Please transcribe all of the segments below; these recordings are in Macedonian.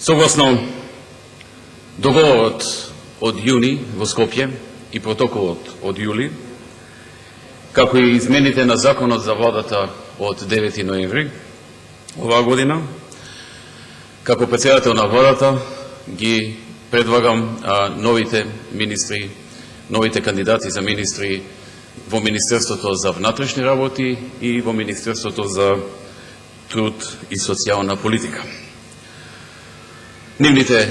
Согласно договорот од јуни во Скопје и протоколот од јули, како и измените на законот за владата од 9 ноември оваа година, како председател на владата ги предлагам новите министри, новите кандидати за министри во Министерството за внатрешни работи и во Министерството за труд и социјална политика. Нивните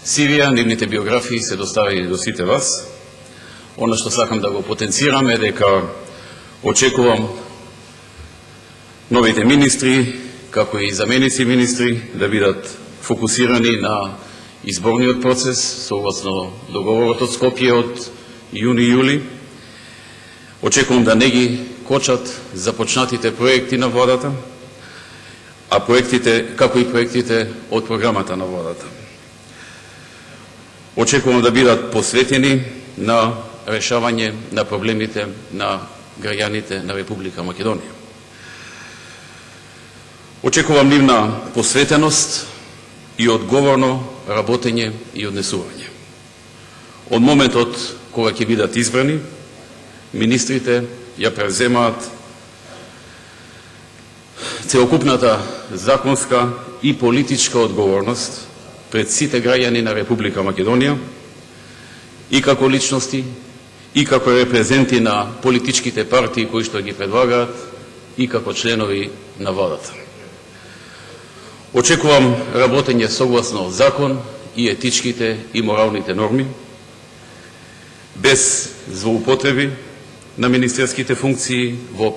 CV-а, нивните биографии се доставени до сите вас. Оно што сакам да го потенцирам е дека очекувам новите министри, како и заменици министри, да бидат фокусирани на изборниот процес, согласно договорот од Скопје од јуни-јули. Очекувам да не ги кочат започнатите проекти на владата, а проектите, како и проектите од програмата на владата. Очекувам да бидат посветени на решавање на проблемите на граѓаните на Република Македонија. Очекувам нивна посветеност и одговорно работење и однесување. Од моментот кога ќе бидат избрани, министрите ја преземаат целокупната законска и политичка одговорност пред сите граѓани на Република Македонија, и како личности, и како репрезенти на политичките партии кои што ги предлагаат, и како членови на владата. Очекувам работење согласно закон и етичките и моралните норми, без злоупотреби на министерските функции во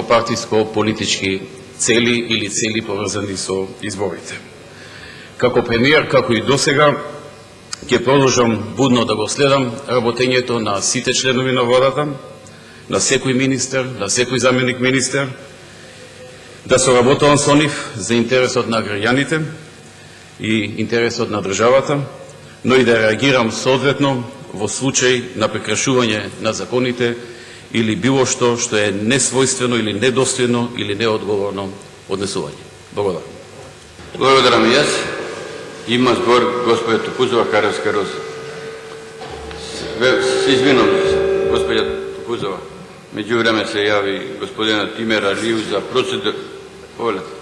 партиско-политички цели или цели поврзани со изборите. Како премиер, како и досега, ќе продолжам будно да го следам работењето на сите членови на владата, на секој министер, на секој заменик министер, да соработувам со нив за интересот на граѓаните и интересот на државата, но и да реагирам соодветно во случај на прекрашување на законите или било што е несвојствено или недостојно или неодговорно однесување. Благодарам. Благодарам и јас. Има збор господја Тупузова, Каравска Роза. Се извинам, господја Тупузова. Меѓувреме се јави господина Тимер Алију за процедура. Повелете.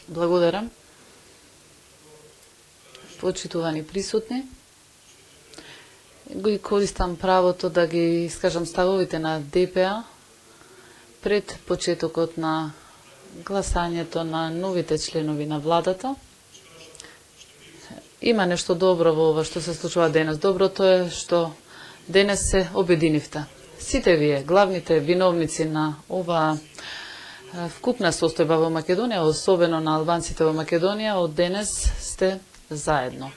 Благодарам. Почитувани присутни, го користам правото да ги искажам ставовите на ДПА пред почетокот на гласањето на новите членови на владата. Има нешто добро во ова што се случува денес. Доброто е што денес се обединивте. Сите вие, главните виновници на ова вкупна состојба во Македонија, особено на албанците во Македонија, од денес сте заедно.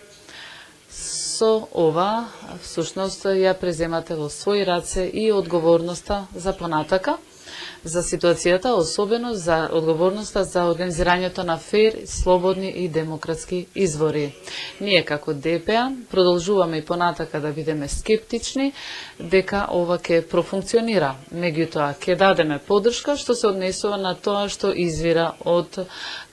Со ова, всушност, ја преземате во своји раце и одговорноста за понатака, за ситуацијата, особено за одговорноста за организирањето на фер, слободни и демократски избори. Ние како ДПА продолжуваме и понатака да бидеме скептични дека ова ќе профункционира. Меѓутоа, ќе дадеме поддршка што се однесува на тоа што извира од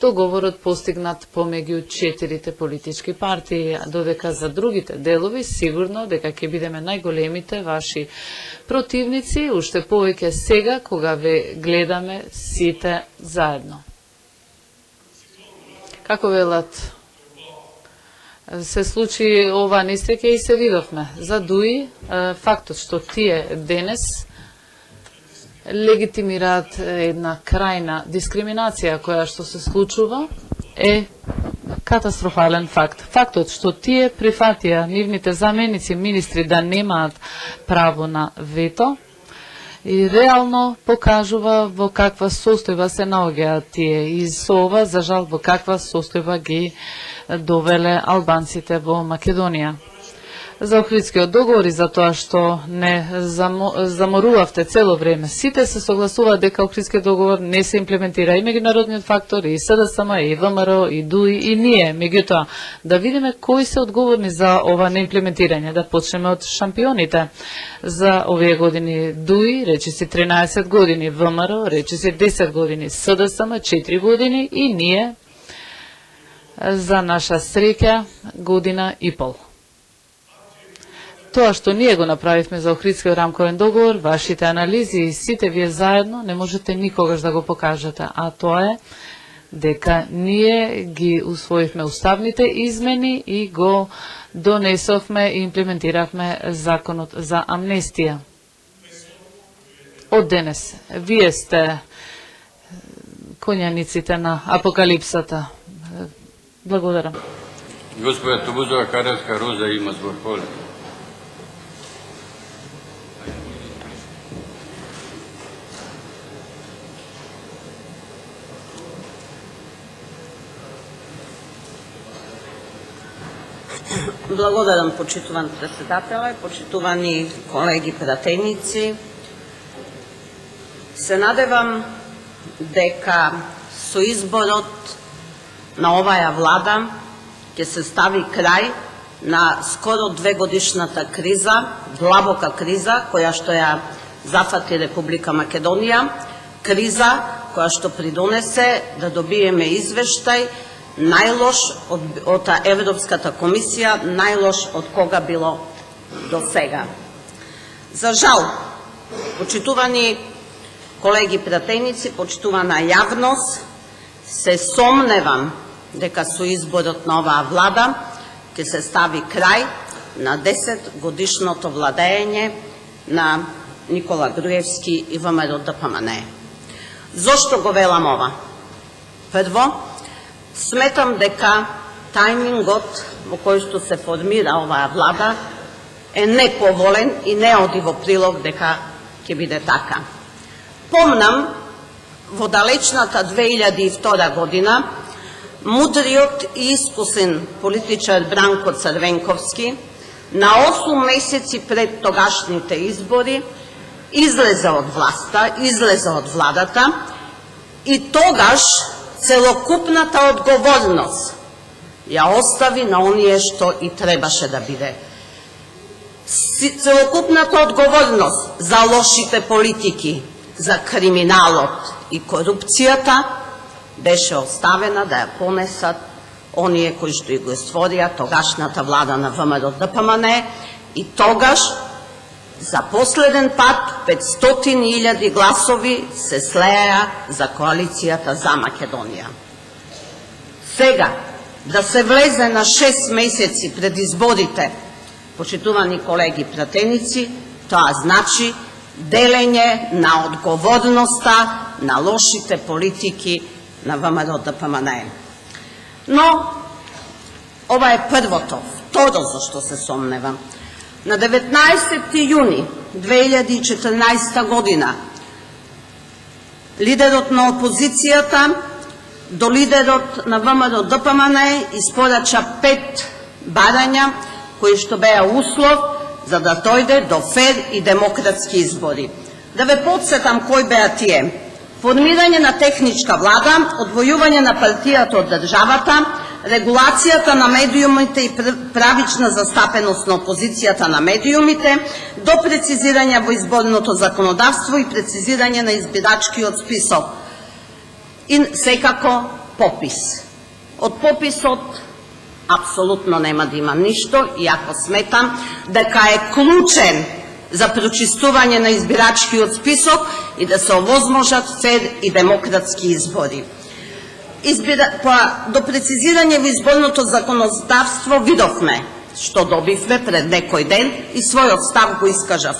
договорот постигнат помеѓу 4 политички партии, додека за другите делови сигурно дека ќе бидеме најголемите ваши противници, уште повеќе сега кога ве гледаме сите заедно. Како велат, се случи ова несреќа и се видовме. За дуи, фактот што тие денес легитимираат една крајна дискриминација која што се случува е катастрофален факт. Фактот што тие прифатија нивните заменици министри да немаат право на вето и реално покажува во каква состојба се наоѓаат тие и со ова, за жал, во каква состојба ги довеле албанците во Македонија. за Охридскиот договор и за тоа што не заморувавте цело време. Сите се согласуваат дека Охридскиот договор не се имплементира, и меѓународниот фактор, и СДСМ, и ВМРО, и ДУИ, и ние. Меѓутоа, да видиме кои се одговорни за ова неимплементирање. Да почнеме од шампионите. За овие години ДУИ рече си 13 години, ВМРО рече си 10 години, СДСМ 4 години и ние за наша среќа година и пол. Тоа што ние го направивме за Охридскиот рамковен договор, вашите анализи и сите вие заедно не можете никогаш да го покажете, а тоа е дека ние ги усвоивме уставните измени и го донесовме и имплементиравме законот за амнестија. Од денес, вие сте коњаниците на апокалипсата. Благодарам. Господја Тобузова Каревска Роза има збор. Поле. Благодарам, почитуван председателе, почитувани колеги пратеници. Се надевам дека со изборот на оваа влада ќе се стави крај на скоро 2-годишната криза, длабока криза, која што ја зафати Република Македонија, криза која што придонесе да добиеме извештај најлош од Европската комисија, најлош од кога било до сега. За жал, почитувани колеги пратеници, почитувана јавност, се сомневам дека со изборот на оваа влада ќе се стави крај на 10-годишното владење на Никола Груевски и ВМРО ДПМН. Зошто го велам ова? Прво, сметам дека тајмингот во кој што се формира оваа влада е неповолен и не оди во прилог дека ќе биде така. Помнам, во далечната 2002 година, мудриот и искусен политичар Бранко Црвенковски на 8 месеци пред тогашните избори излезе од власта, излезе од владата и тогаш целокупната одговорност ја остави на оние што и требаше да биде. Целокупната одговорност за лошите политики, за криминалот и корупцијата беше оставена да ја понесат оние кои што и го створија тогашната влада на ВМРО ДПМН и тогаш за последен пат 500.000 гласови се слеја за коалицијата за Македонија. Сега, да се влезе на 6 месеци пред изборите, почитувани колеги пратеници, тоа значи делење на одговорноста на лошите политики на ВМРО ДПМН. Но, ова е првото. Второ зашто се сомневам. На 19. јуни 2014 година лидерот на опозицијата до лидерот на ВМРО ДПМН испорача 5 барања кои што беа услов за да дојде до фер и демократски избори. Да ве подсетам кои беа тие. Формирање на техничка влада, одвојување на партијата од државата, регулацијата на медиумите и правична застапеност на опозицијата на медиумите, до прецизирање во изборното законодавство и прецизирање на избирачкиот список. И секако попис. Од пописот апсолутно нема да има ништо, иако сметам дека е клучен за прочистување на избирачкиот список и да се овозможат фер и демократски избори. До прецизирање во изборното законодавство видовме што добивме пред некој ден и својот став го искажав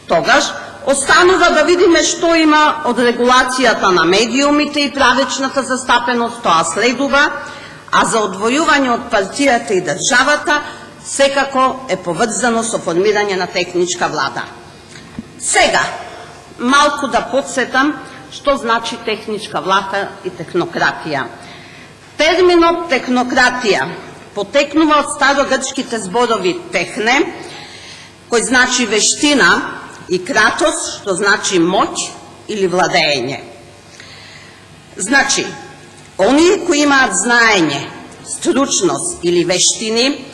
тогаш. Останува да видиме што има од регулацијата на медиумите и правечната застапеност, тоа следува, а за одвојување од партијата и државата секако е поврзано со формирање на техничка влада. Сега, малку да подсетам што значи техничка влада и технократија. Терминот технократија потекнува од старогрчките зборови техне, кој значи вештина, и кратос, што значи моќ или владење. Значи, оние кои имаат знаење, стручност или вештини,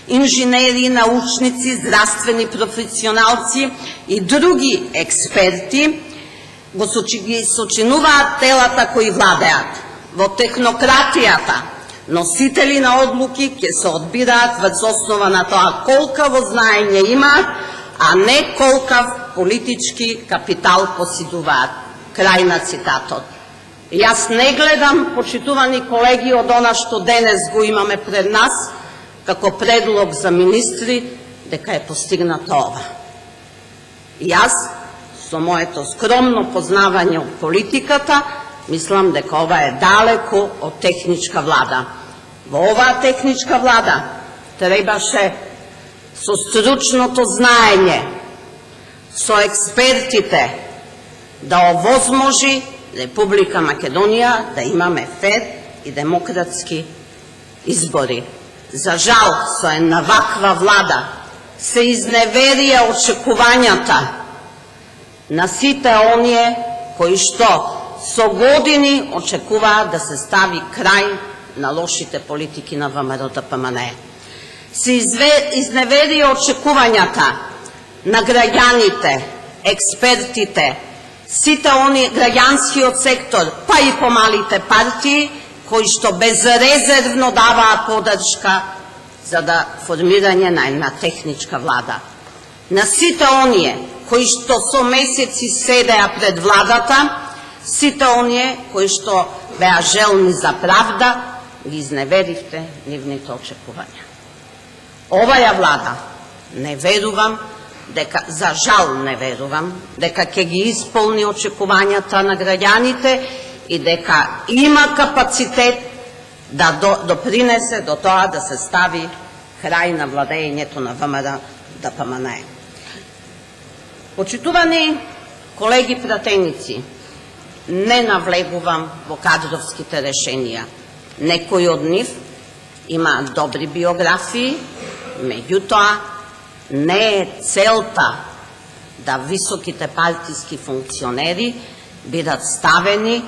инженери, научници, здравствени професионалци и други експерти, ги сочинуваат телата кои владеат. Во технократијата, носители на одлуки ќе се одбираат врз основа на тоа колкаво знаење имаат, а не колкав политички капитал поседуваат. Крај на цитатот. Јас не гледам, почитувани колеги, од она што денес го имаме пред нас, како предлог за министри, дека е постигнато ова. Јас, со моето скромно познавање од политиката, мислам дека ова е далеко од техничка влада. Во оваа техничка влада требаше со стручното знаење, со експертите, да овозможи Република Македонија да имаме фер и демократски избори. За жал, со една ваква влада се изневерија очекувањата на сите оние кои што со години очекуваат да се стави крај на лошите политики на ВМРО-ДПМНЕ. Се изневерија очекувањата на граѓаните, експертите, сите они граѓанскиот сектор, па и помалите партии, кои што безрезервно даваат подршка за да формирање на една техничка влада. На сите оние кои што со месеци седеа пред владата, сите оние кои што беа желни за правда, ги изневеривте нивните очекувања. Оваја влада, не верувам, дека, за жал не верувам, дека ќе ги исполни очекувањата на граѓаните и дека има капацитет да допринесе до тоа да се стави крај на владењето на ВМРО-ДПМНЕ. Почитувани колеги пратеници, не навлегувам во кадровските решенија. Некои од нив имаат добри биографии, меѓутоа не е целта да високите партиски функционери бидат ставени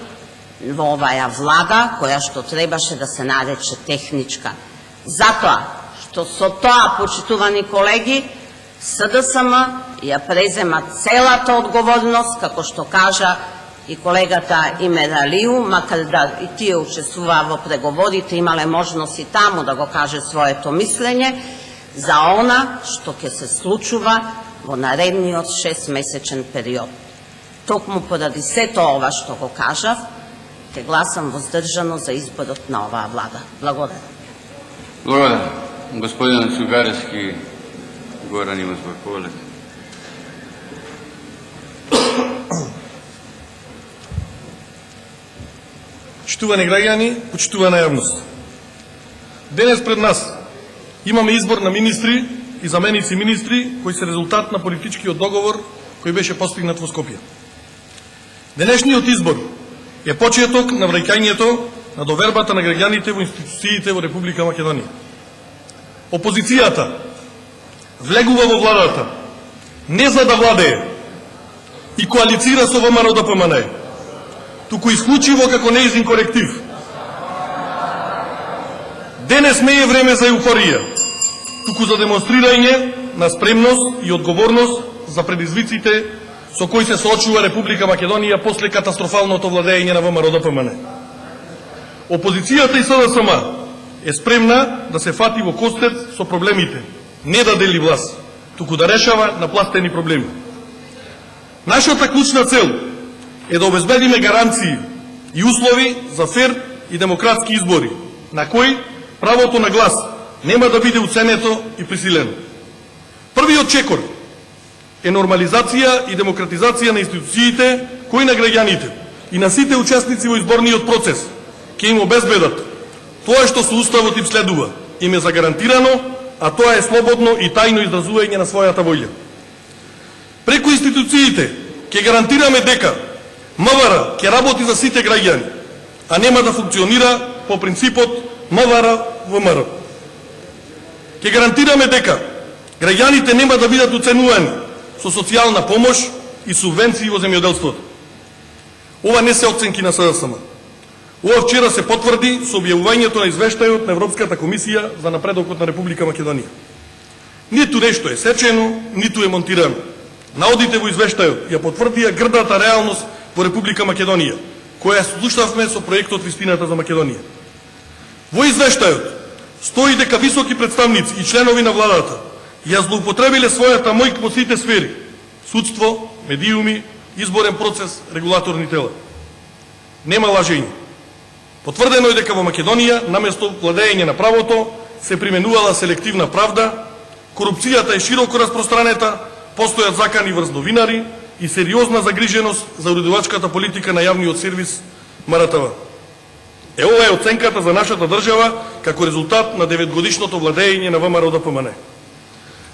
во оваја влада, која што требаше да се нарече техничка. Затоа што со тоа, почитувани колеги, СДСМ ја презема целата одговорност, како што кажа и колегата Имер Алију, макар да и тие учествуваа во преговорите, имале можност и таму да го каже своето мислење, за она што ќе се случува во наредниот 6-месечен период. Токму поради сето ова што го кажав, ќе гласам воздржано за изборот на оваа влада. Благодарам. Благодарам. Господин Сугарески, Горан има збор, повелете. Почитувани граѓани, почитувана јавност. Денес пред нас имаме избор на министри и заменици министри, кои се резултат на политичкиот договор кој беше постигнат во Скопје. Денешниот избор е почеток на враќањето на довербата на граѓаните во институциите во Република Македонија. Опозицијата влегува во владата не за да владее и коалицира со ВМРО-ДПМНЕ, туку исклучиво како нејзин коректив. Денес не е време за еуфорија, туку за демонстрирање на спремност и одговорност за предизвиците со кои се соочува Република Македонија после катастрофалното владење на ВМРО-ДПМНЕ. Опозицијата и СДСМ е спремна да се фати во костец со проблемите, не да дели власт, туку да решава напластени проблеми. Нашата клучна цел е да обезбедиме гаранции и услови за фер и демократски избори, на кои правото на глас нема да биде уценето и присилено. Првиот чекор е нормализација и демократизација на институциите кои на граѓаните и на сите учесници во изборниот процес ќе им обезбедат тоа што со уставот им следува, им е загарантирано, а тоа е слободно и тајно изразување на својата волја. Преку институциите ќе гарантираме дека МВР ќе работи за сите граѓани, а нема да функционира по принципот МВР-ВМРО. Ќе гарантираме дека граѓаните нема да бидат уценувани со социјална помош и субвенции во земјоделството. Ова не се оценки на СДСМ. Ова вчера се потврди со објавувањето на извештајот на Европската комисија за напредокот на Република Македонија. Ниту нешто е сечено, ниту е монтирано. Наодите во извештајот ја потврдија грдата реалност во Република Македонија, која слушнавме со проектот Вистината за Македонија. Во извештајот стои дека високи представници и членови на владата ја злоупотребиле својата моќ во сите сфери: судство, медиуми, изборен процес, регулаторни тела. Нема лажење. Потврдено е дека во Македонија, наместо владење на правото, се применувала селективна правда, корупцијата е широко распространета, постојат закани врз новинари и сериозна загриженост за уредувачката политика на јавниот сервис МРТВ. Ова е оценката за нашата држава како резултат на 9-годишното владење на ВМРО-ДПМН.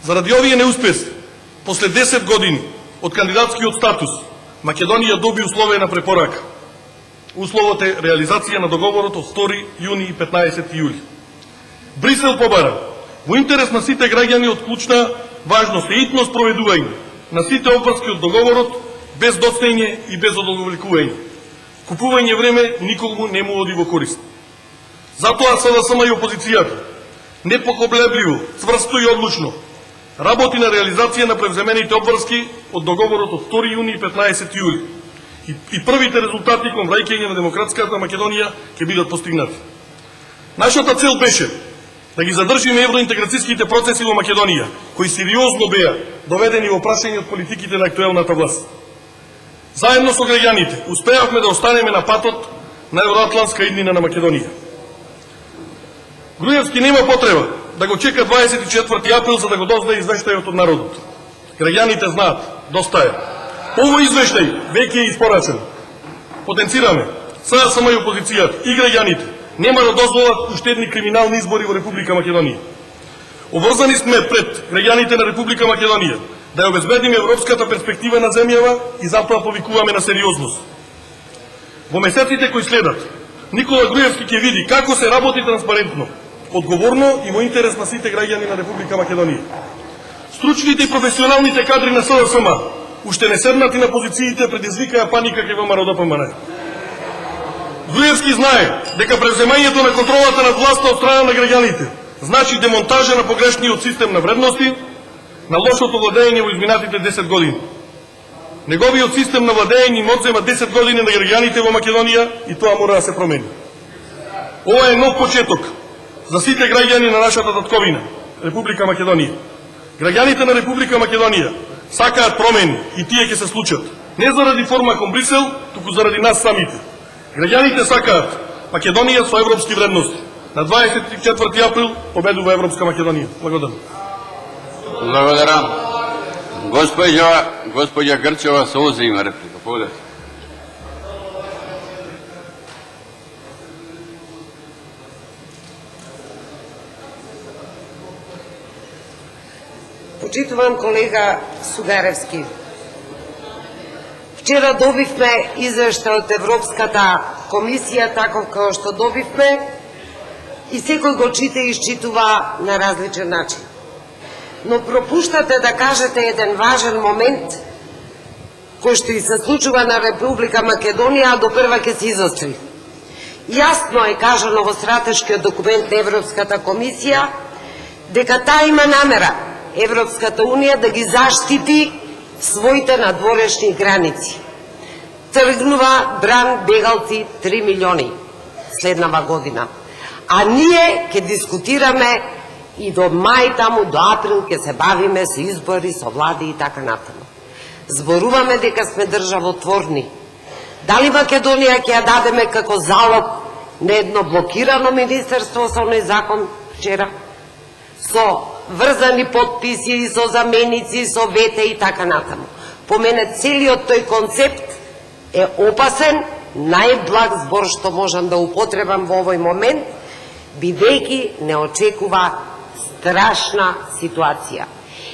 Заради овие неуспеси, после 10 години од кандидатскиот статус, Македонија доби условие на препорака. Условот е реализација на договорот од 2 јуни и 15 јули. Брисел побара во интерес на сите граѓани од клучна важност е итно спроведување на сите опаски од договорот без доцнење и без одолговлекување. Купување време никогу не му оди во корист. Затоа СДСМ и опозицијата непоколебливо, цврсто и одлучно работи на реализација на превземените обврски од договорот од 2 јуни и 15 јули. И првите резултати кон враќање на демократската Македонија ќе бидат постигнати. Нашата цел беше да ги задржиме евроинтеграцијските процеси во Македонија, кои сериозно беа доведени во прашање од политиките на актуелната власт. Заедно со граѓаните успеавме да останеме на патот на евроатлантска иднина на Македонија. Груевски нема потреба да го чека 24 април за да го дознае извештајот од народот. Граѓаните знаат, доста е. Овој извештај веќе е испорачен. Потенцираме, СДСМ и опозицијата и граѓаните нема да дозволат уштедни криминални избори во Република Македонија. Обврзани сме пред граѓаните на Република Македонија да ја обезбедиме европската перспектива на земјава и затоа повикуваме на сериозност. Во месеците кои следат, Никола Груевски ќе види како се работи транспарентно, одговорно и во интерес на сите граѓани на Република Македонија. Стручните и професионалните кадри на СДСМ, уште не седнати на позициите, предизвикаа паника кај ВМРО-ДПМН. Груевски знае дека превземањето на контролата над власта од страна на граѓаните значи демонтажа на погрешниот систем на вредности, на лошото владење во изминатите 10 години. Неговиот систем на владење им одзема 10 години на граѓаните во Македонија и тоа мора да се промени. Ова е нов почеток за сите граѓани на нашата татковина, Република Македонија. Граѓаните на Република Македонија сакаат промени и тие ќе се случат. Не заради форма кон Брисел, туку заради нас самите. Граѓаните сакаат Македонија со европски вредности. На 24 април победува Европска Македонија. Благодарам. Благодарам. Госпоѓа Грчева се озе има реплика. Поведете. Почитуван колега Сугаревски, вчера добивме извештај од Европската комисија, таков како што добивме, и секој го чита и изчитува на различен начин. Но пропуштате да кажете еден важен момент кој што и се случува на Република Македонија, а до прва ќе се изостри. Јасно е кажано во стратешкиот документ на Европската комисија дека таа има намера Европската унија да ги заштити своите надворешни граници. Тргнува бран бегалци 3 милиони следнава година. А ние ќе дискутираме и до мај таму, до април ќе се бавиме со избори, со влади и така натаму. Зборуваме дека сме државотворни. Дали Македонија ќе ја дадеме како залог на едно блокирано министерство со оној закон вчера? Со врзани подписи и со заменици, со вете и така натаму. По мене целиот тој концепт е опасен, најблаг збор што можам да употребам во овој момент, бидејќи не очекува страшна ситуација.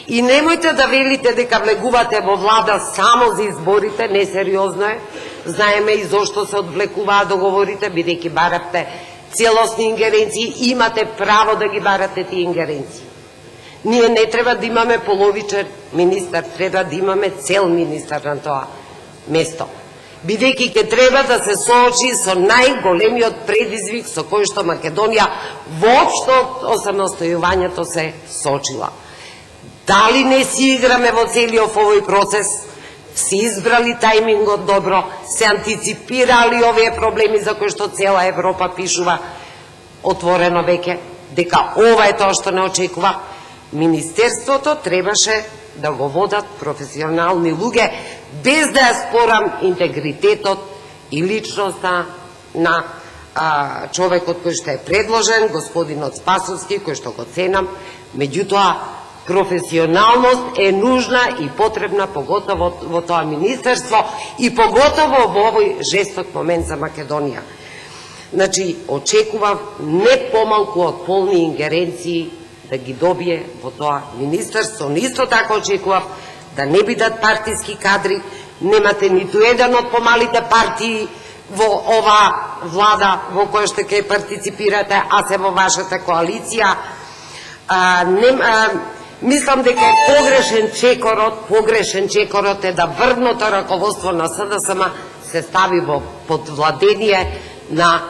И немојте да велите дека влегувате во влада само за изборите, несериозно е. Знаеме и зошто се одвлекуваа договорите, бидејќи барате целосни ингеренции, имате право да ги барате тие ингеренции. Ние не треба да имаме половичен министар, треба да имаме цел министар на тоа место. Бидејќи ќе треба да се соочи со најголемиот предизвик со кој што Македонија воопшто од самостојувањето се соочила. Дали не си играме во целиот овој процес, си избрали тајмингот добро, се антиципирали овие проблеми за кои што цела Европа пишува отворено веќе, дека ова е тоа што не очекува. Министерството требаше да го водат професионални луѓе, без да ја спорам интегритетот и личноста на човекот кој што е предложен, господинот Спасовски, кој што го ценам. Меѓутоа, професионалност е нужна и потребна, поготово во тоа министерство и поготово во овој жесток момент за Македонија. Значи, очекував не помалку од полни ингеренции да ги добие во тоа министерство, но исто така очекував да не бидат партиски кадри. Немате ниту еден од помалите партии во ова влада во која што ќе партиципирате, а се во вашата коалиција. Мислам дека е погрешен чекорот е да врвното раководство на СДСМ се стави под владение на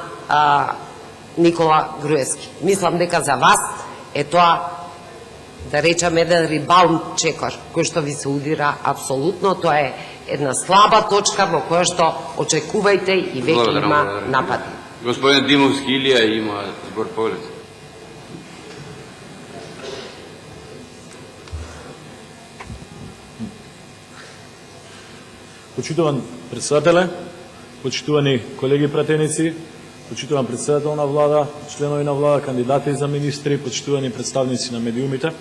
Никола Груевски. Мислам дека за вас е тоа, да речам, еден рибаунд чекор, кој што ви се удира апсолутно. Тоа е една слаба точка во која што очекувајте и веќе има напади. Господин Димовски Илија има збор повред. Почитуван председателе, почитувани колеги пратеници, почитуван председател на влада, членови на влада, кандидати за министри, почитувани представници на медиумите.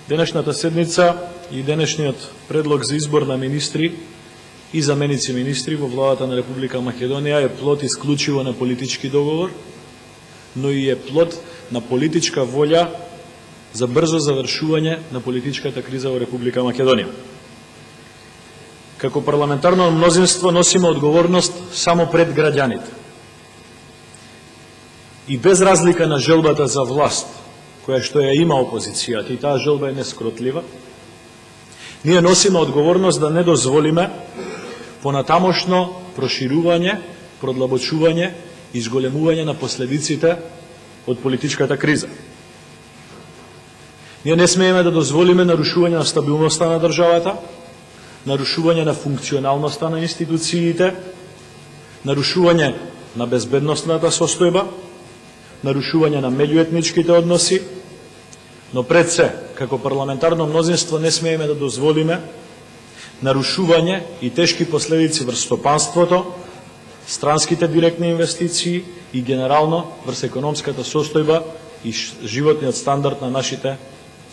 Денешната седница и денешниот предлог за избор на министри и заменици министри во владата на Република Македонија е плод исклучиво на политички договор, но и е плод на политичка волја за брзо завршување на политичката криза во Република Македонија. Како парламентарно мнозинство носиме одговорност само пред граѓаните. И без разлика на желбата за власт, која што ја има опозицијата, и таа желба е нескротлива, ние носиме одговорност да не дозволиме понатамошно проширување, продлабочување и изголемување на последиците од политичката криза. Ние не смееме да дозволиме нарушување на стабилноста на државата, нарушување на функционалноста на институциите, нарушување на безбедносната состојба, нарушување на меѓуетничките односи, но пред се, како парламентарно мнозинство, не смееме да дозволиме нарушување и тешки последици врз стопанството, странските директни инвестиции и генерално врз економската состојба и животниот стандард на нашите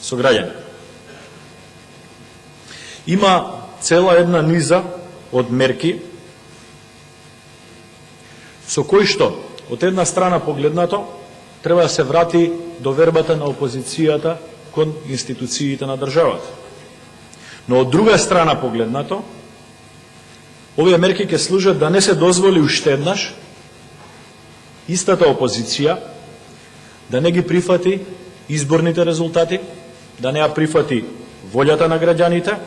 сограѓани. Има цела една низа од мерки со кои што, од една страна погледнато, треба да се врати довербата на опозицијата кон институциите на државата. Но од друга страна погледнато, овие мерки ќе служат да не се дозволи уште еднаш истата опозиција да не ги прифати изборните резултати, да не ја прифати волјата на граѓаните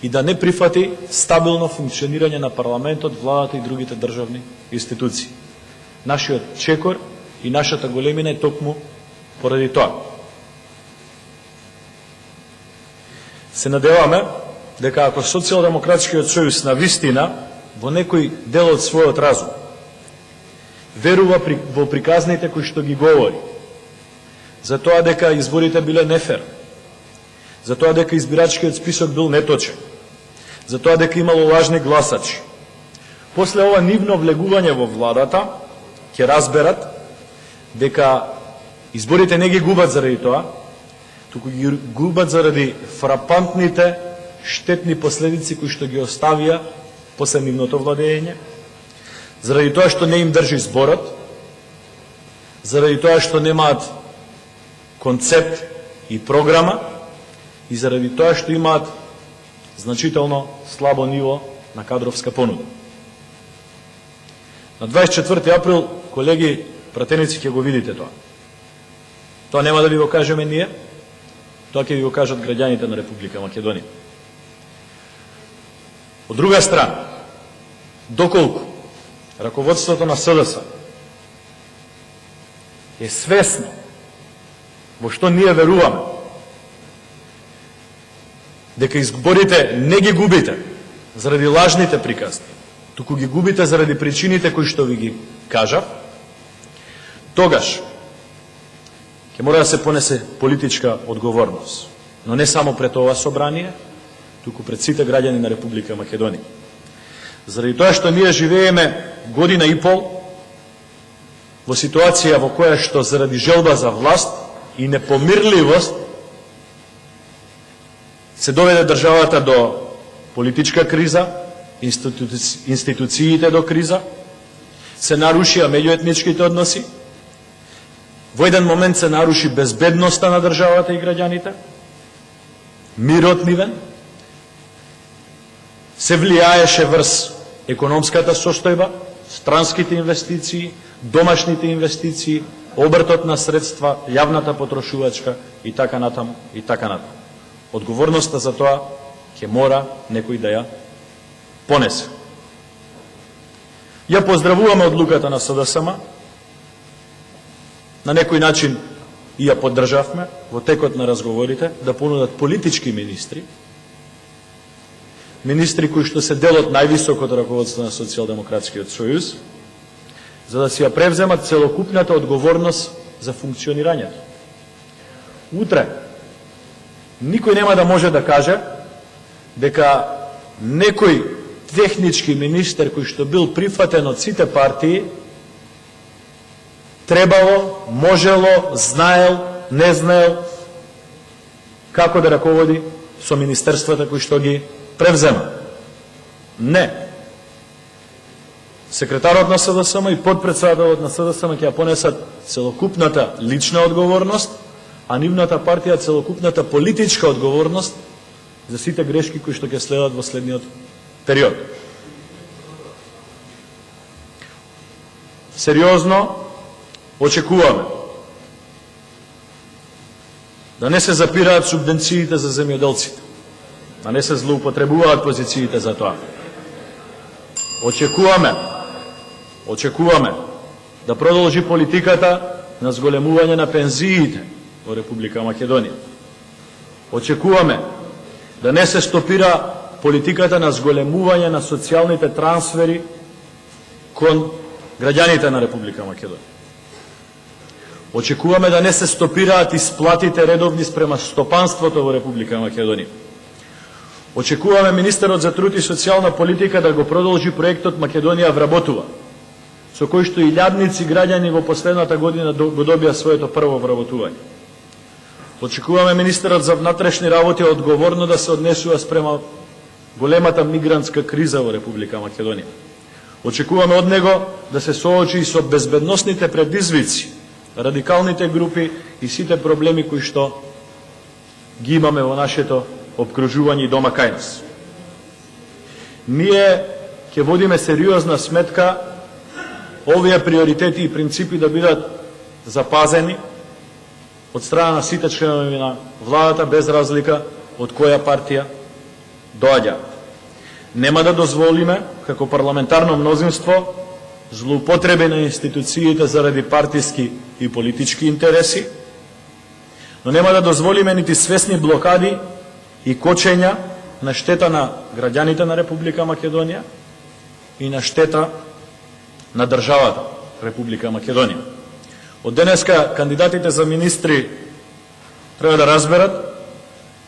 и да не прифати стабилно функционирање на парламентот, владата и другите државни институции. Нашиот чекор и нашата големина е токму поради тоа. Се надеваме дека ако Социјалдемократскиот сојуз на вистина во некој дел од својот разум верува во приказните кои што ги говори, за тоа дека изборите биле нефер, за тоа дека избирачкиот список бил неточен, за тоа дека имало лажни гласачи, после ова нивно влегување во владата, ќе разберат дека изборите не ги губат заради тоа, туку ги губат заради фрапантните штетни последици кои што ги оставија после нивното владење, заради тоа што не им држи зборот, заради тоа што немаат концепт и програма и заради тоа што имаат значително слабо ниво на кадровска понуда. На 24 април, колеги пратеници, ќе го видите тоа. Тоа нема да ви го кажеме ние, тоа ќе ви го кажат граѓаните на Република Македонија. Од друга страна, доколку раководството на СДС е свесно во што ние веруваме, дека изборите не ги губите заради лажните приказни, туку ги губите заради причините кои што ви ги кажав, тогаш ќе мора да се понесе политичка одговорност, но не само пред ова собрание, туку пред сите граѓани на Република Македонија. Заради тоа што ние живееме година и пол во ситуација во која што заради желба за власт и непомирливост се доведе државата до политичка криза, институциите до криза, се нарушија меѓуетничките односи, во еден момент се наруши безбедноста на државата и граѓаните, мирот нивен, се влијаеше врз економската состојба, странските инвестиции, домашните инвестиции, обртот на средства, јавната потрошувачка и така натаму и така натаму. Одговорноста за тоа ќе мора некој да ја понесе. Ја поздравуваме одлуката на СДСМ, на некој начин и ја поддржавме во текот на разговорите да понудат политички министри, министри кои што се дел од највисокото раководство на Социјалдемократскиот сојуз, за да си ја превземат целокупната одговорност за функционирањето. Утре, никој нема да може да каже дека некој технички министер кој што бил прифатен од сите партии, требало, можело, знаел, не знаел како да раководи со министерствата кои што ги превзема. Не. Секретарот на СДСМ и подпредседателот на СДСМ ќе ја понесат целокупната лична одговорност, а нивната партија целокупната политичка одговорност за сите грешки кои што ќе следат во следниот период. Сериозно очекуваме да не се запираат субвенциите за земјоделците, да не се злоупотребуваат позициите за тоа. Очекуваме да продолжи политиката на зголемување на пензиите во Република Македонија. Очекуваме да не се стопира политиката на зголемување на социјалните трансфери кон граѓаните на Република Македонија. Очекуваме да не се стопираат исплатите редовни спрема стопанството во Република Македонија. Очекуваме министерот за труд и социјална политика да го продолжи проектот Македонија вработува, со кој што илјадници граѓани во последната година го добија своето прво вработување. Очекуваме министерот за внатрешни работи одговорно да се однесува спрема големата мигрантска криза во Република Македонија. Очекуваме од него да се соочи и со безбедносните предизвици, радикалните групи и сите проблеми кои што ги имаме во нашето обкружување и дома кај нас. Ние ќе водиме сериозна сметка овие приоритети и принципи да бидат запазени од страна на сите членови на владата, без разлика од која партија доаѓа. Нема да дозволиме, како парламентарно мнозинство, злоупотреби на институциите заради партиски и политички интереси, но нема да дозволиме нити свесни блокади и кочења на штета на граѓаните на Република Македонија и на штета на државата Република Македонија. Од денеска кандидатите за министри треба да разберат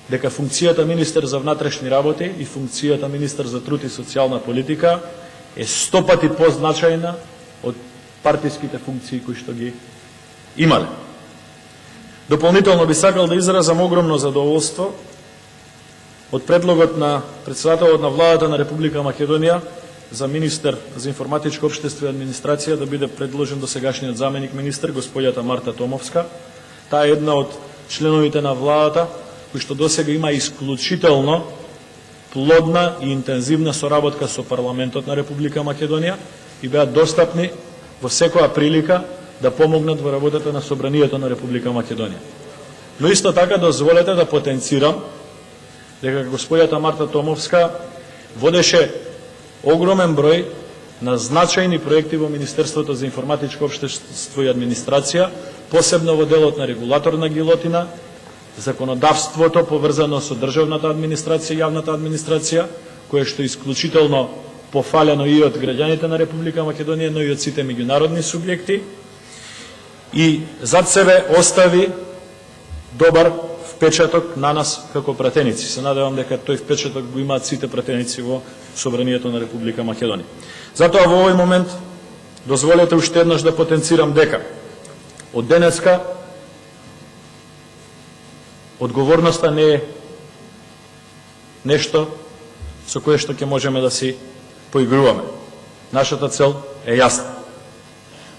дека функцијата министер за внатрешни работи и функцијата министер за труд и социјална политика е 100 пати позначајна од партиските функции кои што ги имале. Дополнително би сакал да изразам огромно задоволство од предлогот на председателот на владата на Република Македонија за министер за информатичко општество и администрација да биде предложен до сегашниот заменик министер господјата Марта Томовска. Таа е една од членовите на владата кои што досега има исклучително плодна и интензивна соработка со парламентот на Република Македонија и беа достапни во секоја прилика да помогнат во работата на Собранието на Република Македонија. Но исто така дозволете да потенцирам дека господјата Марта Томовска водеше огромен број на значајни проекти во Министерството за информатичко општество и администрација, посебно во делот на регулаторна гилотина, законодавството поврзано со државната администрација и јавната администрација, кое што е исклучително пофалено и од граѓаните на Република Македонија, но и од сите меѓународни субјекти, и зад себе остави добар впечаток на нас како пратеници. Се надевам дека тој впечаток го имаат сите пратеници во Собранието на Република Македонија. Затоа во овој момент дозволете уште еднаш да потенцирам дека од денеска одговорноста не е нешто со кое што ќе можеме да си поигруваме. Нашата цел е јасна.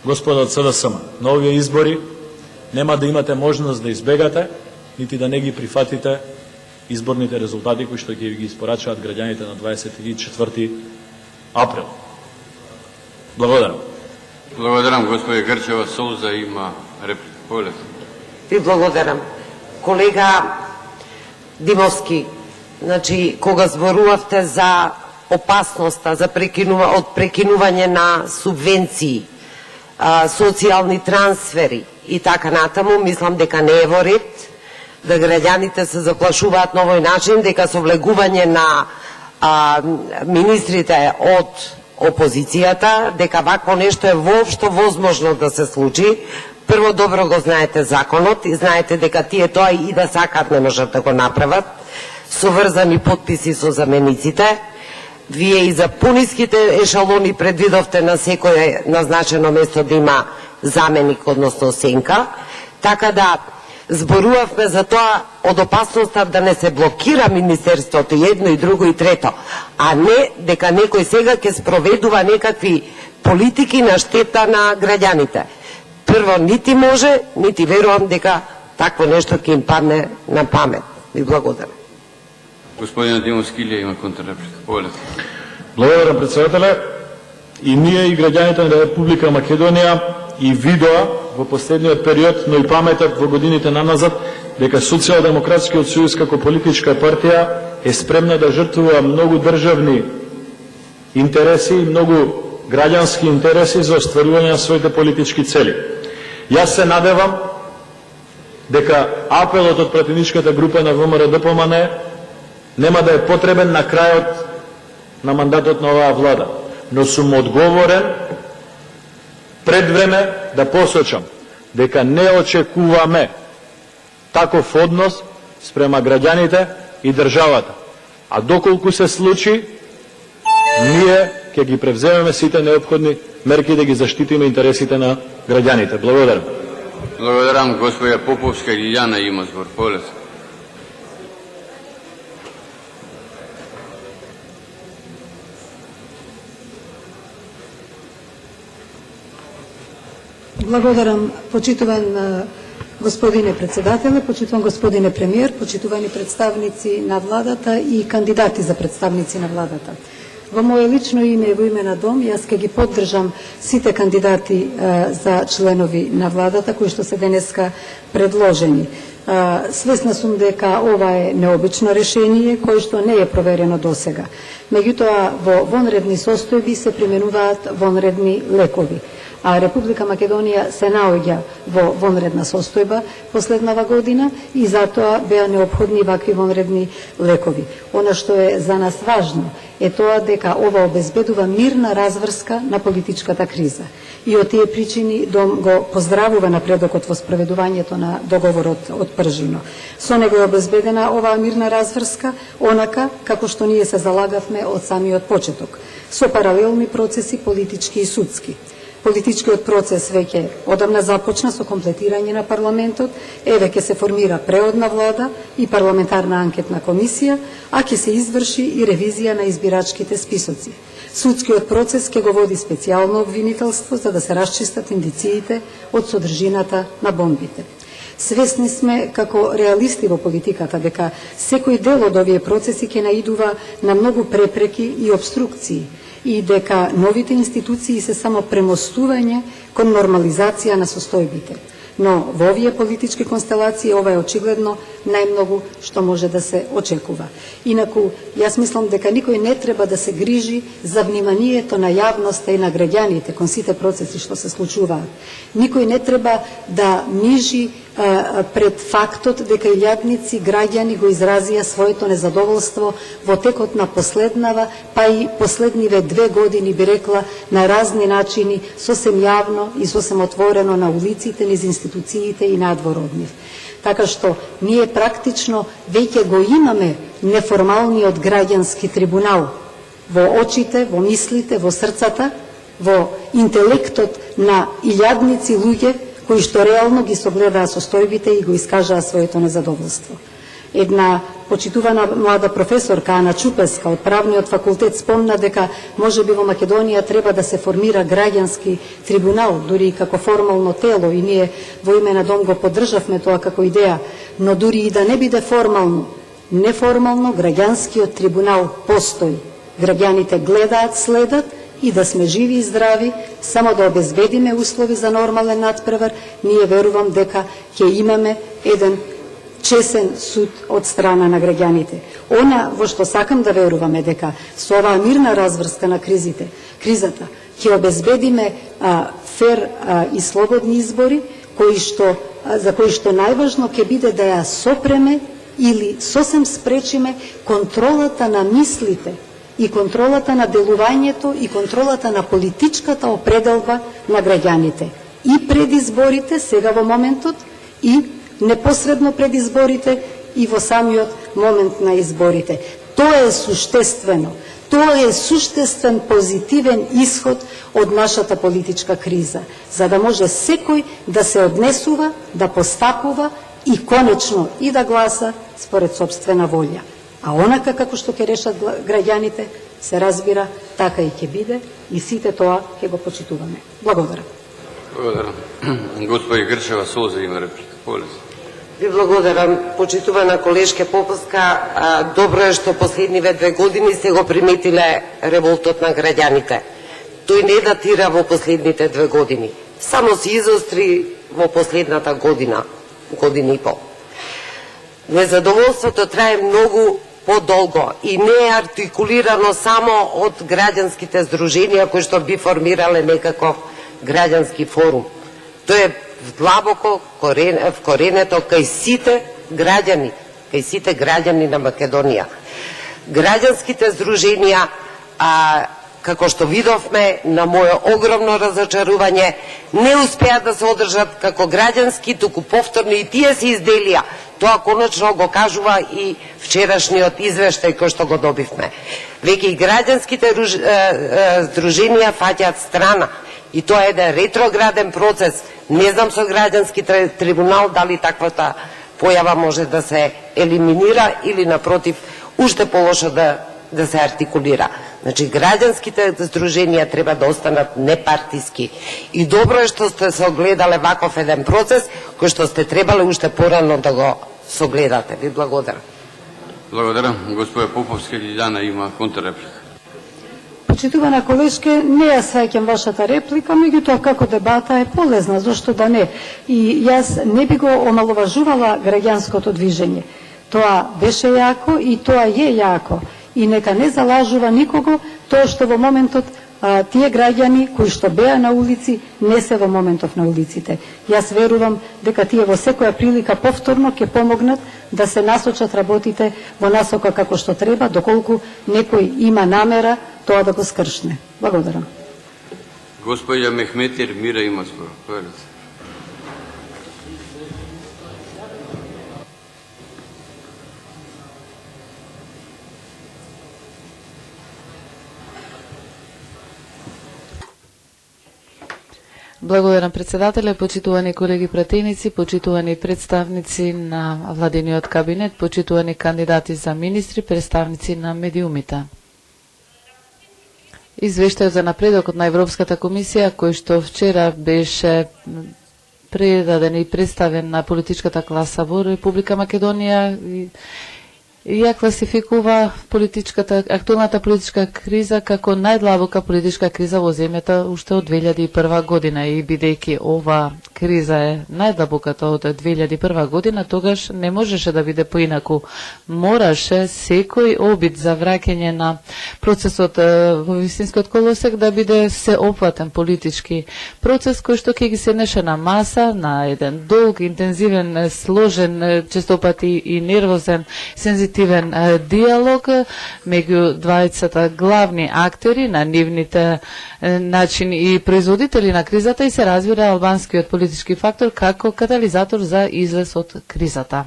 Господа од СДСМ, на овие избори нема да имате можност да избегате, нити да не ги прифатите изборните резултати кои што ќе ги испорачаат граѓаните на 24 април. Благодарам. Благодарам, господи Грчева. Солза има реплика. Поле. Ви благодарам. Колега Димовски, значи, кога зборувавте за опасноста за прекинување на субвенции, социјални трансфери и така натаму, мислам дека не е во ред да граѓаните се заплашуваат на овој начин, дека со влегување на министрите од опозицијата, дека вакво нешто е воопшто возможно да се случи. Прво, добро го знаете законот и знаете дека тие тоа и да сакат не можат да го направат, со врзани подписи со замениците. Вие и за пониските ешалони предвидовте на секој назначено место да има заменик, односно сенка, така да зборувавме за тоа од опасноста да не се блокира Министерството и едно и друго и трето, а не дека некој сега ќе спроведува некакви политики на штета на граѓаните. Прво, нити може, нити верувам дека такво нешто ќе им падне на памет. Ви благодарам. Господин Димовски ли има контрреплика? Поле. Благодарам, председателе. И ние и граѓаните на Република Македонија и видоа во последниот период, но и паметат во годините наназад, дека Социјалдемократскиот сојуз како политичка партија е спремна да жртвува многу државни интереси и многу граѓански интереси за остварување на своите политички цели. Јас се надевам дека апелот од пратеничката група на ВМРО-ДПМН нема да е потребен на крајот на мандатот на оваа влада, но сум одговорен пред време да посочам дека не очекуваме таков однос спрема граѓаните и државата. А доколку се случи, ние ќе ги превземеме сите неопходни мерки да ги заштитиме интересите на граѓаните. Благодарам. Благодарам, господја Поповска и Јана има збор. Поле. Благодарам, почитуван господине председателе, почитуван господине премиер, почитувани представници на владата и кандидати за представници на владата. Во моје лично име и во име на Дом, јас ќе ги поддржам сите кандидати за членови на владата кои што се денеска предложени. Свесна сум дека ова е необично решение кој што не е проверено досега. Меѓутоа, во вонредни состојби се применуваат вонредни лекови. А Република Македонија се наоѓа во вонредна состојба последнава година и затоа беа неопходни вакви вонредни лекови. Она што е за нас важно е тоа дека ова обезбедува мирна разврска на политичката криза. И од тие причини Дом го поздравува напредокот во спроведувањето на договорот од Пржино. Со него е обезбедена оваа мирна разврска, онака како што ние се залагавме од самиот почеток, со паралелни процеси политички и судски. Политичкиот процес веќе одамна започна со комплетирање на парламентот, еве ќе се формира преодна влада и парламентарна анкетна комисија, а ќе се изврши и ревизија на избирачките списоци. Судскиот процес ќе го води специјално обвинителство за да се расчистат индициите од содржината на бомбите. Свесни сме како реалисти во политиката дека секој дел од овие процеси ќе наидува на многу препреки и обструкции и дека новите институции се само премостување кон нормализација на состојбите. Но во овие политички констелации ова е очигледно најмногу што може да се очекува. Инаку, јас мислам дека никој не треба да се грижи за вниманието на јавноста и на граѓаните кон сите процеси што се случуваат. Никој не треба да мижи пред фактот дека илјадници граѓани го изразија своето незадоволство во текот на последнава, па и последниве 2 години, би рекла, на разни начини, сосем јавно и сосем отворено на улиците, низ институциите и надвор од нив. Така што ние практично веќе го имаме неформалниот граѓански трибунал во очите, во мислите, во срцата, во интелектот на илјадници луѓе кои што реално ги согледаа состојбите и го искажаа своето незадоволство. Една почитувана млада професорка Ана Чупеска од Правниот факултет спомна дека можеби во Македонија треба да се формира граѓански трибунал, дури и како формално тело, и ние во име на Дом го поддржавме тоа како идеја, но дури и да не биде формално, неформално граѓанскиот трибунал постои. Граѓаните гледаат, следат, и да сме живи и здрави, само да обезбедиме услови за нормален надпревар, ние верувам дека ќе имаме еден чесен суд од страна на граѓаните. Она во што сакам да веруваме дека со оваа мирна разврска на кризата ќе обезбедиме фер и слободни избори, за кои што најважно ќе биде да ја сопреме или сосем спречиме контролата на мислите и контролата на делувањето и контролата на политичката определба на граѓаните. И пред изборите, сега во моментот, и непосредно пред изборите, и во самиот момент на изборите. Тоа е суштествено. Тоа е суштествен позитивен исход од нашата политичка криза, за да може секој да се однесува, да постапува и конечно и да гласа според собствена волја. А онака како што ќе решат граѓаните, се разбира, така и ќе биде, и сите тоа ќе го почитуваме. Благодарам. Благодарам. Господи Грчева Солза има реплика. Ви благодарам, почитувана колешке Поповска. Добро е што последниве 2 години се го приметиле револтот на граѓаните. Тој не датира во последните 2 години. Само се изостри во последната година и пол. Незадоволството трае многу подолго и не е артикулирано само од граѓанските здруженија кои што би формирале некаков граѓански форум. Тоа е длабоко вкоренето кај сите граѓани на Македонија. Граѓанските здруженија, како што видовме, на моје огромно разочарување, не успеа да се одржат како граѓански, туку повторно и тие се изделија. Тоа конечно го кажува и вчерашниот извештај кој што го добивме. Веќе и граѓанските здруженија фаќаат страна. И тоа е еден ретрограден процес. Не знам со граѓански трибунал дали таквата појава може да се елиминира или напротив уште полошо да се артикулира. Значи, граѓанските здруженија треба да останат непартиски. И добро е што сте се огледале ваков еден процес, кој што сте требале уште порано да го согледате. Ви благодарам. Благодарам. Господја Поповска Лиљана има контрреплика. Почитувана колешке, не ја сваќам вашата реплика, меѓутоа како дебата е полезна, зашто да не. И јас не би го омаловажувала граѓанското движење. Тоа беше јако и тоа е јако. И нека не залажува никого тоа што во моментот тие граѓани кои што беа на улици не се во моментов на улиците. Јас верувам дека тие во секоја прилика повторно ќе помогнат да се насочат работите во насока како што треба, доколку некој има намера тоа да го скршне. Благодарам. Господја Мехметир Мира има збор. Благодарам председателе, почитувани колеги пратеници, почитувани представници на владиниот кабинет, почитувани кандидати за министри, представници на медиумите. Извештајот за напредокот на Европската комисија, кој што вчера беше предаден и представен на политичката класа во Република Македонија, ја класификува актуелната политичка криза како најдлабока политичка криза во земјата уште од 2001 година и бидејќи ова криза е најдлабоката од 2001 година, тогаш не можеше да биде поинаку. Мораше секој обид за враќање на процесот во вистинскиот колосек да биде сеопфатен политички процес кој што ќе ги седнеше на маса на еден долг, интензивен, сложен, честопати и нервозен, сензитивен диалог меѓу двајцата главни актери на нивните начини и производители на кризата и се разбира албанскиот политички фактор како катализатор за излез од кризата.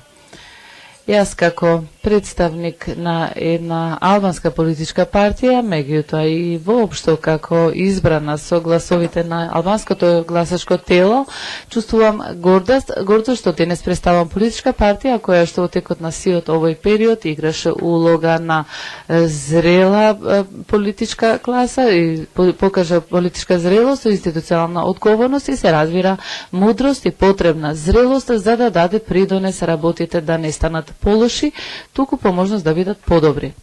Јас како представник на една албанска политичка партија, меѓутоа и воопшто како избрана со гласовите на албанското гласачко тело, чувствувам гордост што денес представам политичка партија која што во текот на сиот овој период играше улога на зрела политичка класа и покажа политичка зрелост и институционална одговорност и се разбира мудрост и потребна зрелост за да даде придонес работите да не станат полоши, туку по можност да бидат подобри.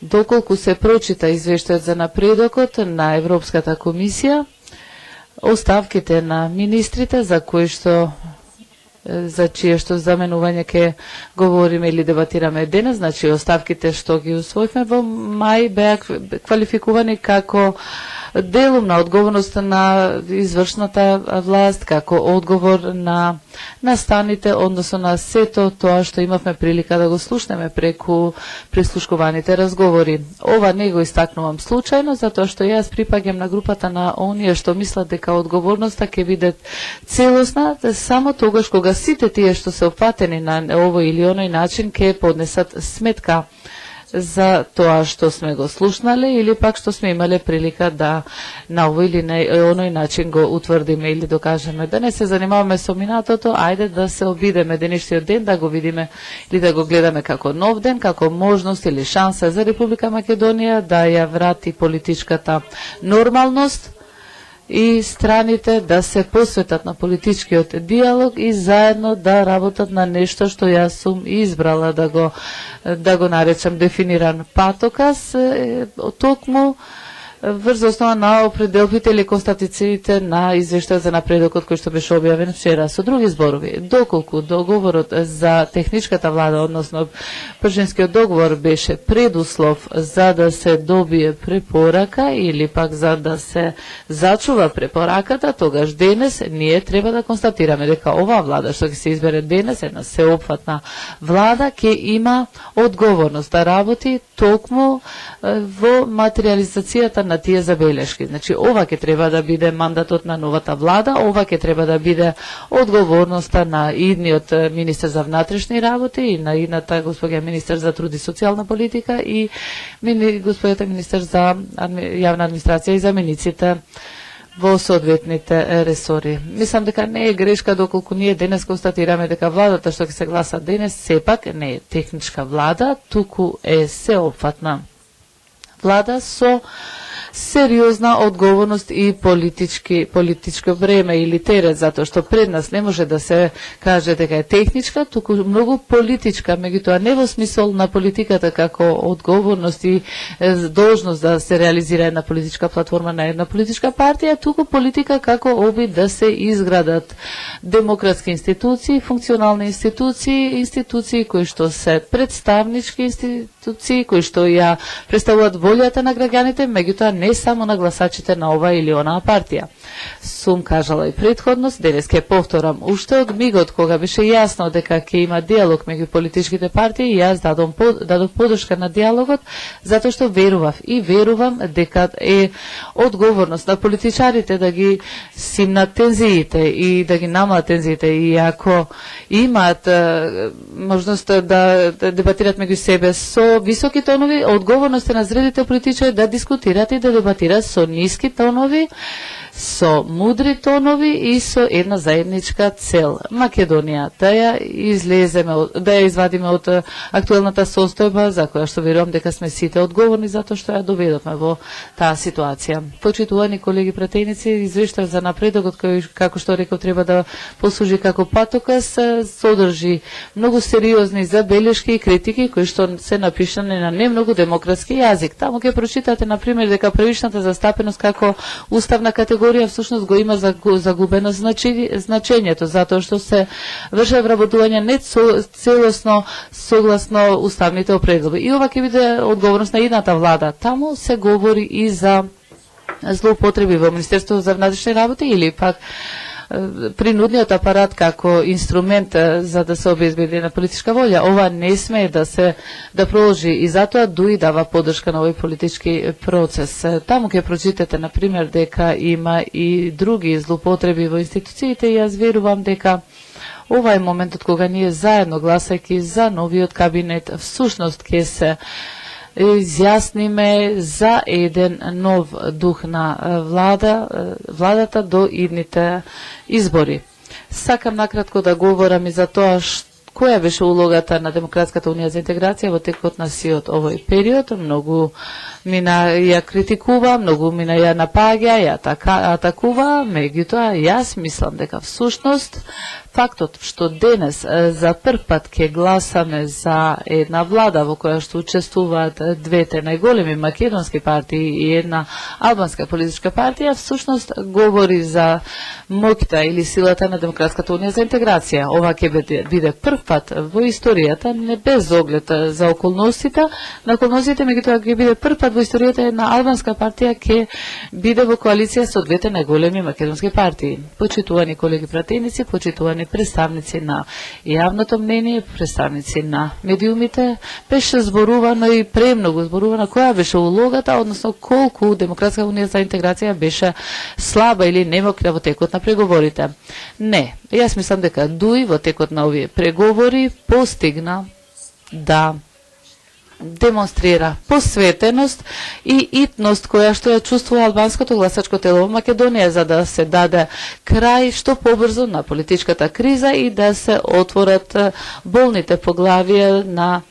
Доколку се прочита извештајот за напредокот на Европската комисија, оставките на министрите за чие што заменување ќе говориме или дебатираме денес, значи оставките што ги усвоивме во мај беа квалификувани како делумна одговорност на извршната власт, како одговор на настаните, односно на сето тоа што имавме прилика да го слушнеме преку прислушкуваните разговори. Ова не го истакнувам случајно, затоа што јас припаѓам на групата на оние што мислат дека одговорноста ќе биде целосна, само тогаш кога сите тие што се опфатени на овој или оној начин ќе поднесат сметка за тоа што сме го слушнале или пак што сме имале прилика да на овој или оној начин го утврдиме или докажеме. Да не се занимаваме со минатото, ајде да се обидеме денешниот ден, да го видиме или да го гледаме како нов ден, како можност или шанса за Република Македонија да ја врати политичката нормалност и страните да се посветат на политичкиот диалог и заедно да работат на нешто што јас сум избрала да го наречам дефиниран патоказ, токму врз основа на определбите или констатациите на извештајот за напредокот кој што беше објавен вчера. Со други зборови, доколку договорот за техничката влада, односно Пршинскиот договор беше предуслов за да се добие препорака или пак за да се зачува препораката, тогаш денес ние треба да констатираме дека оваа влада што ќе се избере денес, една сеопфатна влада, ќе има одговорност да работи токму во материализацијата на тие забелешки. Значи, ова ќе треба да биде мандатот на новата влада, ова ќе треба да биде одговорноста на идниот министер за внатрешни работи и на идната господја министер за труд и социјална политика и господјата министер за јавна администрација и замениците во соодветните ресори. Мислам дека не е грешка доколку ние денес констатираме дека владата што ќе се гласа денес сепак не е техничка влада, туку е сеопфатна влада со сериозна одговорност и политичко време или терет, затоа што пред нас не може да се каже дека е техничка, туку многу политичка, меѓутоа не во смисол на политиката како одговорност и должност да се реализира една политичка платформа на една политичка партија, туку политика како обид да се изградат демократски институции, функционални институции кои што се представнички институции, кои што ја представуваат волјата на граѓаните, меѓутоа не само на гласачите на ова или онаа партија. Сум кажала и предходност, денес ќе повторам, уште од мигот кога беше јасно дека ќе има диалог меѓу политичките партии, јас дадов подршка на диалогот, затоа што верував и верувам дека е одговорност на политичарите да ги симнат тензиите и да ги намалат тензиите и ако имаат можност да дебатират меѓу себе со високи тонови, одговорност е на зрелите политичари да дискутират и да дебатират со ниски тонови, со мудри тонови и со една заедничка цел. Македонија да ја извадиме од актуелната состојба за која што верувам дека сме сите одговорни затоа што ја доведовме во таа ситуација. Почитувани колеги пратеници, извештај за напредокот кој, како што реков, треба да послужи како патоказ, содржи многу сериозни забелешки и критики кои што се напишани на не многу демократски јазик. Таму ќе прочитате на пример дека првичната застапеност како уставна категорија всушност го има загубено значењето затоа што се врши вработување не целосно согласно уставните определби. И ова ќе биде одговорност на едната влада. Таму се говори и за злоупотреби во Министерството за внатрешни работи или пак принудниот апарат како инструмент за да се обезбеди на политичка волја. Ова не смее да продолжи и затоа ДУИ дава поддршка на овој политички процес. Таму ќе прочитате на пример дека има и други злоупотреби во институциите и јас верувам дека ова е моментот кога ние заедно гласајќи за новиот кабинет всушност ќе се изјасниме за еден нов дух на владата до идните избори. Сакам накратко да говорам и за тоа која беше улогата на Демократската унија за интеграција во текот на сиот овој период. Многу мина ја критикува, многу мина ја напаѓа, ја атакува, меѓутоа јас мислам дека всушност фактот што денес за прв пат ќе гласаме за една влада во која што учествуваат двете најголеми македонски партии и една албанска политичка партија, всушност говори за моќта или силата на Демократската унија за интеграција. Ова ќе биде прв пат во историјата, не без оглед за околностите, меѓутоа ќе биде прв пат во историјата една албанска партија ќе биде во коалиција со двете најголеми македонски партии. Почитувани колеги пратеници, почитувани представници на јавното мнение, представници на медиумите, беше зборувано и премногу зборувано која беше улогата, односно колку Демократска унија за интеграција беше слаба или немокра во текот на преговорите. Не, јас мислам дека ДУИ во текот на овие преговори постигна да демонстрира посветеност и итност која што ја чувствува албанското гласачко тело во Македонија за да се даде крај што побрзо на политичката криза и да се отворат болните поглавија на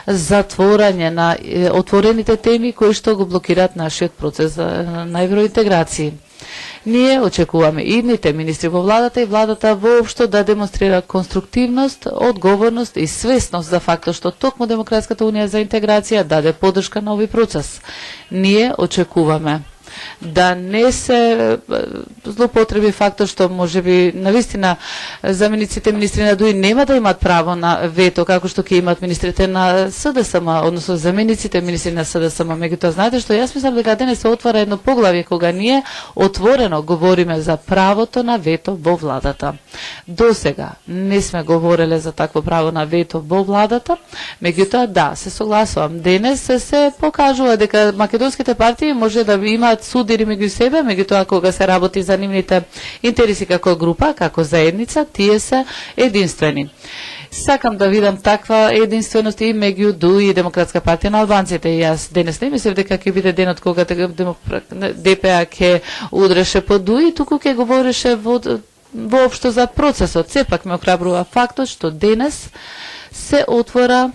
затворање на отворените теми кои што го блокираат нашиот процес на евроинтеграција. Ние очекуваме идните министри во владата и владата воопшто да демонстрира конструктивност, одговорност и свесност за фактот што токму Демократската унија за интеграција даде поддршка на овој процес. Ние очекуваме да не се злоупотреби фактот што можеби навистина замениците министри на ДУИ нема да имат право на вето како што ќе имат министрите на СДСМ, односно замениците министри на СДСМ. Меѓутоа знаете што јас мислам дека денес се отвара едно поглавје кога ние отворено говориме за правото на вето во владата. До сега не сме говореле за такво право на вето во владата, меѓутоа да, се согласувам. Денес се покажува дека македонските партии може да имаат судири меѓу себе, меѓутоа кога се работи за нивните интереси како група, како заедница, тие се единствени. Сакам да видам таква единственост и меѓу ДУИ и Демократска партија на албанците. Јас денес не мислев дека ќе биде денот кога ДПА ќе удреше по ДУИ, туку ќе говореше воопшто за процесот. Сепак ме охрабрува фактот што денес се отвора,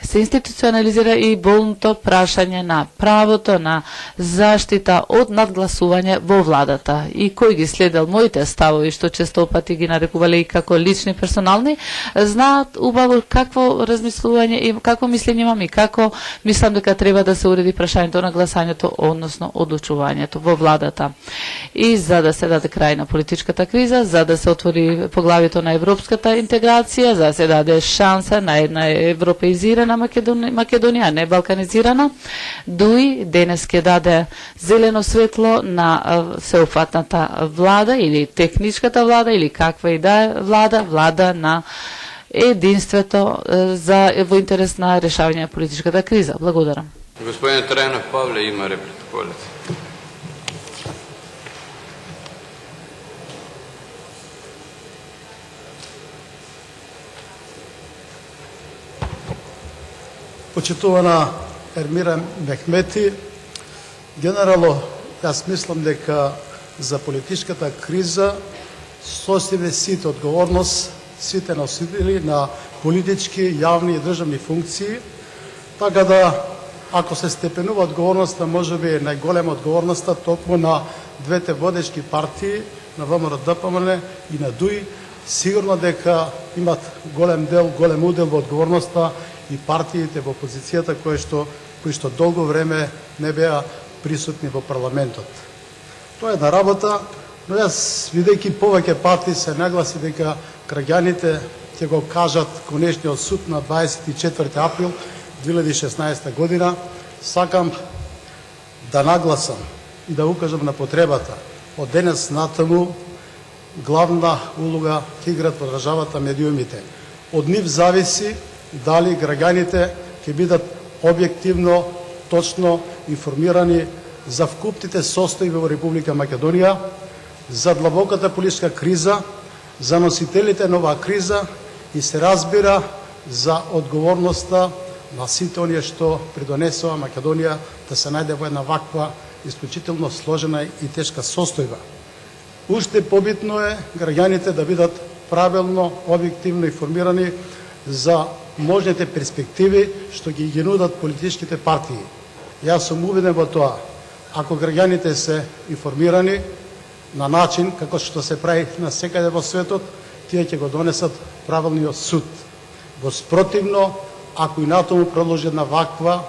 се институционализира и болното прашање на правото на заштита од надгласување во владата. И кој ги следел моите ставови, што често пати ги нарекувале и како лични, персонални, знаат убаво какво размислување и какво мислење имам и како мислам дека треба да се уреди прашањето на гласањето, односно одлучувањето во владата. И за да се даде крај на политичката криза, за да се отвори поглавието на европската интеграција, за да се даде шанса на една европеизирана Македонија, не балканизирана, ДУИ денес ќе даде зелено светло на сеопфатната влада или техничката влада или каква и да е влада на единството во интерес на решавање на политичката криза. Благодарам. Господин Трајнов Павле има реплика. Почитувана Ермира Мехмети, генерало, јас мислам дека за политичката криза соси сите одговорност, сите носители на политички, јавни и државни функции, така да ако се степенува одговорноста, може би најголема одговорноста токму на двете водечки партии, на ВМРО ДПМН и на ДУИ, сигурно дека имат голем дел, голем удел во одговорноста и партиите во опозицијата кои што долго време не беа присутни во парламентот. Тоа е една работа, но јас, видејќи повеќе пати се нагласи дека граѓаните ќе го кажат конечниот суд на 24 април 2016 година, сакам да нагласам и да укажам на потребата од денес натаму главна улога ќе играат во државата медиумите. Од нив зависи дали граѓаните ќе бидат објективно, точно информирани за вкупните состојби во Република Македонија, за длабоката политичка криза, за носителите на оваа криза и се разбира за одговорноста на сите оние што придонесоа Македонија да се најде во една ваква исклучително сложена и тешка состојба. Уште побитно е граѓаните да бидат правилно, објективно информирани за можните перспективи што ги нудат политичките партии. Јас сум убеден во тоа. Ако граѓаните се информирани на начин како што се прави на секаде во светот, тие ќе го донесат правилниот суд. Во спротивно, ако и натаму продолжи една ваква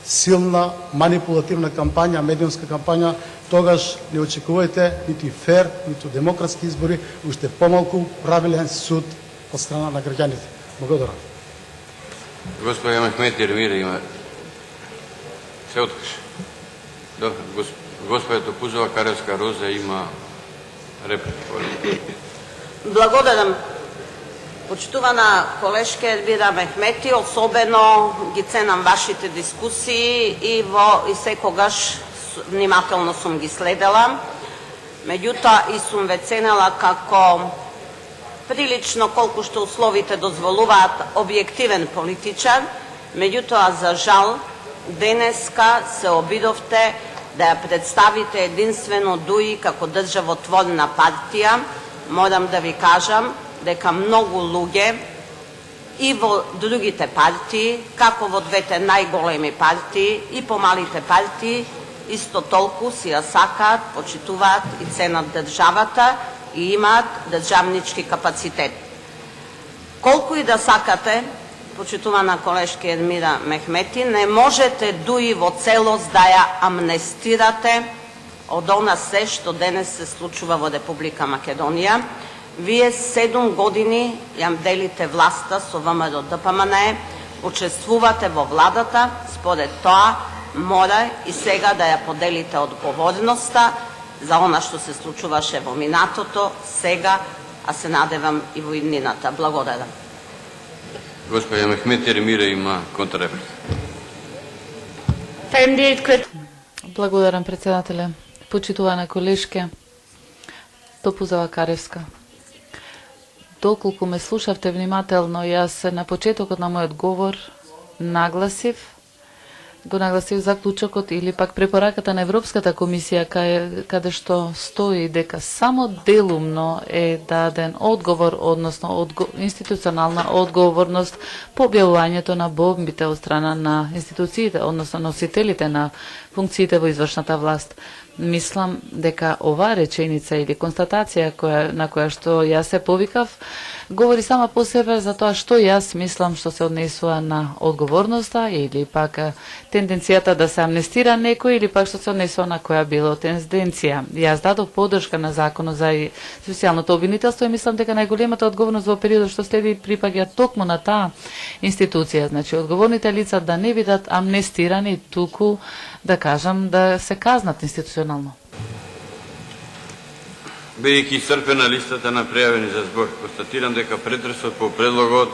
силна манипулативна кампања, медиумска кампања, тогаш не очекувајте нити фер, нити демократски избори, уште помалку правилен суд од страна на граѓаните. Благодарам. Господја Мехмети Ермира има... Се откаже. Добре, господја Топузова Каревска Роза има реплика. Благодарам. Почитувана колешка Ермира Мехмети, особено ги ценам вашите дискусии и секогаш внимателно сум ги следела. Меѓутоа и сум ве ценела како прилично колку што условите дозволуваат објективен политичар, меѓутоа за жал денеска се обидовте да ја представите единствено ДУИ како државотворна партија. Морам да ви кажам дека многу луѓе и во другите партии, како во двете најголеми партии и помалите партии, исто толку си ја сакаат, почитуваат и ценат државата и имаат државнички капацитет. Колку и да сакате, почитувана колешка Ермира Мехмети, не можете ДУИ во целост да ја амнестирате од она се што денес се случува во Република Македонија. Вие 7 години ја делите власта со ВМРО ДПМН, учествувате во владата, според тоа мора и сега да ја поделите одговорноста за она што се случуваше во минатото, сега, а се надевам и во иднината. Благодарам. Господја Мехмети Ермира има контрреплика. Благодарам, председателе. Почитувана колешке Топузова Каревска. Доколку ме слушавте внимателно, јас на почетокот на мојот говор го нагласив заклучокот или пак препораката на Европската комисија каде што стои дека само делумно е даден одговор, односно институционална одговорност по објавувањето на бомбите од страна на институциите, односно носителите на функциите во извршната власт. Мислам дека оваа реченица или констатација на која што јас се повикав, говори сама по себе за тоа што јас мислам што се однесува на одговорноста или пак тенденцијата да се амнестира некој или пак што се однесува на која било тенденција. Јас дадов поддршка на законот за социјалното обвинителство и мислам дека најголемата одговорност во периодот што следи припаѓа токму на таа институција. Значи, одговорните лица да не бидат амнестирани, туку да кажам да се казнат институционално. Бидејќи исцрпена листата на пријавени за збор, констатирам дека претресот по предлогот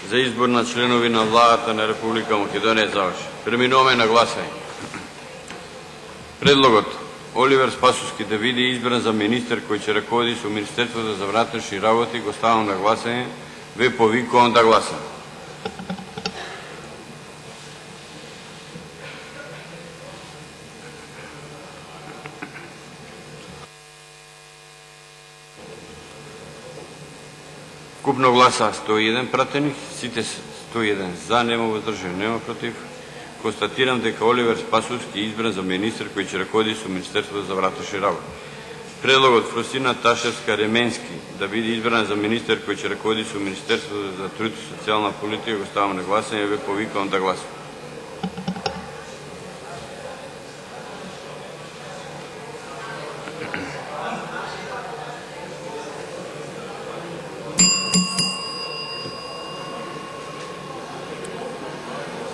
за избор на членови на владата на Република Македонија заврши. Преминуваме на гласање. Предлогот Оливер Спасовски да биде избран за министер кој ќе раководи со Министерството за внатрешни работи го ставам на гласање. Ве повикувам да гласам. Вкупно гласа 101 пратених, сите 101 за, нема воздржани, нема против. Констатирам дека Оливер Спасовски е избран за министер кој ќе раководи со Министерството за вратошни работи. Предлогот Фросина Ташевска-Ременски да биде избрана за министер кој ќе раководи со Министерството за труд и социјална политика го ставам на гласање, ве повикувам да гласувам.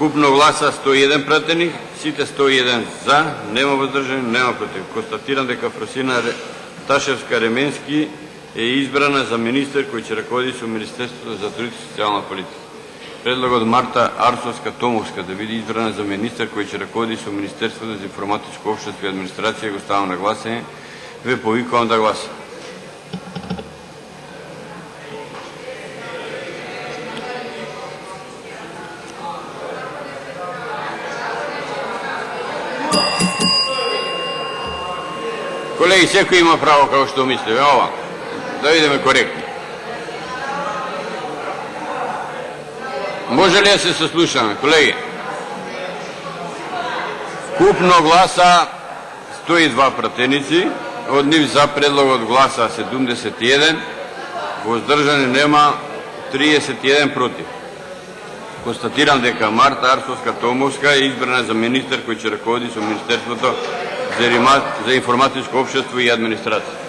Вкупно гласа 101 пратених, сите 101 за, нема воздржани, нема против. Констатирам дека Фросина Ташевска-Ременски е избрана за министер кој ќе раководи со Министерството за труд и социјална политика. Предлогот Марта Арсовска-Томовска да биде избрана за министер кој ќе раководи со Министерството за информатичко општество и администрација го ставам на гласање, ве повикувам да гласувам. Колеги, секој има право како што мисли. Ова, да видиме коректно. Може ли да се сослушаме, колеги? Вкупно гласа 102 пратеници, од нив за предлогот гласа 71, воздржани нема 31 против. Констатирам дека Марта Арсовска-Томовска е избрана за министер кој ќе раководи со Министерството за информатичко општество и администрација.